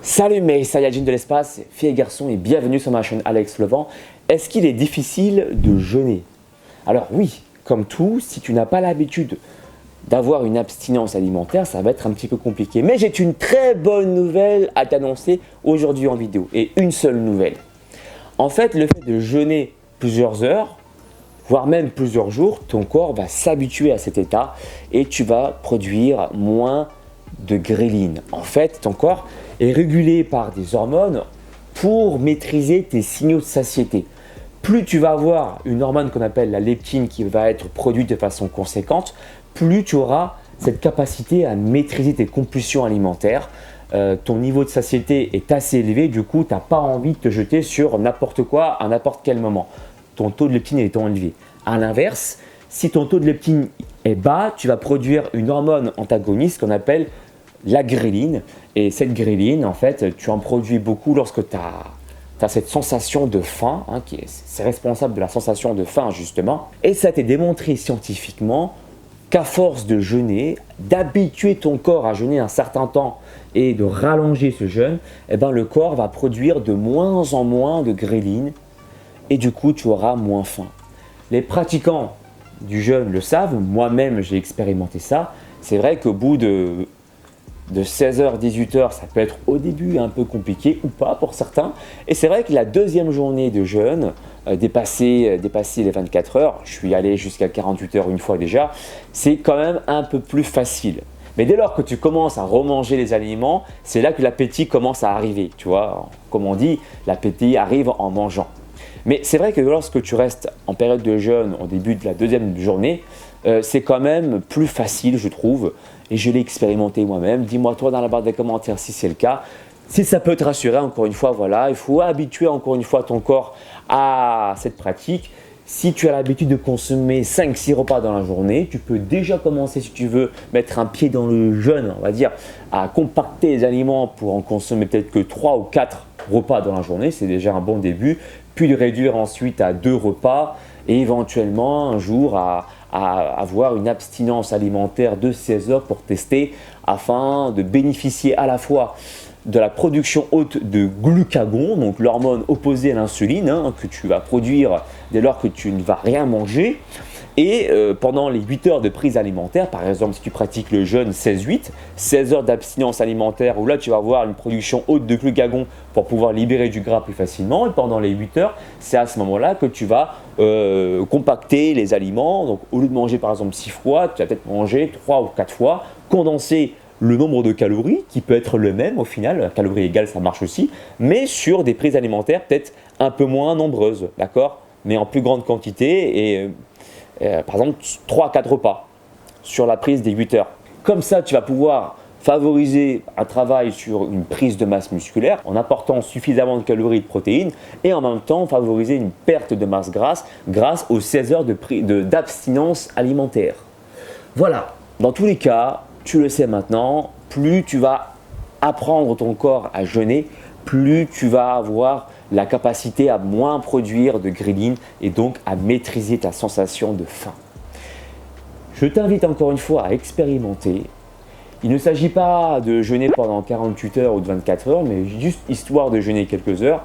Salut mes Saiyajins de l'espace, filles et garçons et bienvenue sur ma chaîne Alex Levent. Est-ce qu'il est difficile de jeûner? Alors oui, comme tout, si tu n'as pas l'habitude d'avoir une abstinence alimentaire, ça va être un petit peu compliqué. Mais j'ai une très bonne nouvelle à t'annoncer aujourd'hui en vidéo. Et une seule nouvelle. En fait, le fait de jeûner plusieurs heures, voire même plusieurs jours, ton corps va s'habituer à cet état et tu vas produire moins de ghrelin. En fait, ton corps est régulé par des hormones pour maîtriser tes signaux de satiété. Plus tu vas avoir une hormone qu'on appelle la leptine qui va être produite de façon conséquente, plus tu auras cette capacité à maîtriser tes compulsions alimentaires. Ton niveau de satiété est assez élevé, du coup, tu n'as pas envie de te jeter sur n'importe quoi à n'importe quel moment. Ton taux de leptine étant élevé. A l'inverse, si ton taux de leptine est bas, tu vas produire une hormone antagoniste qu'on appelle la ghrelin. Et cette ghrelin, en fait, tu en produis beaucoup lorsque tu as cette sensation de faim, c'est responsable de la sensation de faim justement. Et ça a été démontré scientifiquement qu'à force de jeûner, d'habituer ton corps à jeûner un certain temps et de rallonger ce jeûne, le corps va produire de moins en moins de ghrelin et du coup tu auras moins faim. Les pratiquants du jeûne le savent, moi-même j'ai expérimenté ça. C'est vrai qu'au bout de 16h, 18h, ça peut être au début un peu compliqué ou pas pour certains. Et c'est vrai que la deuxième journée de jeûne, dépasser les 24 heures, je suis allé jusqu'à 48 heures une fois déjà, c'est quand même un peu plus facile. Mais dès lors que tu commences à remanger les aliments, c'est là que l'appétit commence à arriver. Tu vois, comme on dit, l'appétit arrive en mangeant. Mais c'est vrai que lorsque tu restes en période de jeûne au début de la deuxième journée, c'est quand même plus facile, je trouve. Et je l'ai expérimenté moi-même. Dis-moi toi dans la barre des commentaires si c'est le cas. Si ça peut te rassurer, encore une fois, voilà, il faut habituer encore une fois ton corps à cette pratique. Si tu as l'habitude de consommer 5-6 repas dans la journée, tu peux déjà commencer, si tu veux, mettre un pied dans le jeûne, on va dire, à compacter les aliments pour en consommer peut-être que 3 ou 4 repas dans la journée. C'est déjà un bon début. Puis de réduire ensuite à 2 repas et éventuellement un jour à avoir une abstinence alimentaire de 16 heures pour tester afin de bénéficier à la fois de la production haute de glucagon, donc l'hormone opposée à l'insuline que tu vas produire dès lors que tu ne vas rien manger. Et pendant les 8 heures de prise alimentaire, par exemple si tu pratiques le jeûne 16-8, 16 heures d'abstinence alimentaire où là tu vas avoir une production haute de glucagon pour pouvoir libérer du gras plus facilement. Et pendant les 8 heures, c'est à ce moment-là que tu vas compacter les aliments. Donc au lieu de manger par exemple 6 fois, tu vas peut-être manger 3 ou 4 fois, condenser le nombre de calories qui peut être le même au final, calories égales ça marche aussi, mais sur des prises alimentaires peut-être un peu moins nombreuses, d'accord, mais en plus grande quantité et par exemple 3 à 4 repas sur la prise des 8 heures. Comme ça, tu vas pouvoir favoriser un travail sur une prise de masse musculaire en apportant suffisamment de calories et de protéines et en même temps favoriser une perte de masse grasse grâce aux 16 heures d'abstinence alimentaire. Voilà, dans tous les cas, tu le sais maintenant, plus tu vas apprendre ton corps à jeûner, plus tu vas avoir la capacité à moins produire de ghrelin et donc à maîtriser ta sensation de faim. Je t'invite encore une fois à expérimenter. Il ne s'agit pas de jeûner pendant 48 heures ou de 24 heures, mais juste histoire de jeûner quelques heures,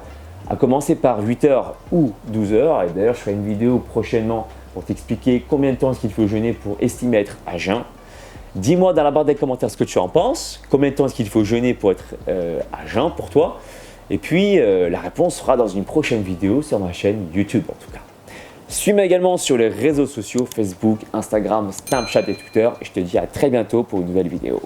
à commencer par 8 heures ou 12 heures. Et d'ailleurs, je ferai une vidéo prochainement pour t'expliquer combien de temps est-ce qu'il faut jeûner pour estimer être à jeun. Dis-moi dans la barre des commentaires ce que tu en penses, combien de temps est-ce qu'il faut jeûner pour être à jeun pour toi. Et puis, la réponse sera dans une prochaine vidéo sur ma chaîne YouTube en tout cas. Suis-moi également sur les réseaux sociaux, Facebook, Instagram, Snapchat et Twitter. Et je te dis à très bientôt pour une nouvelle vidéo.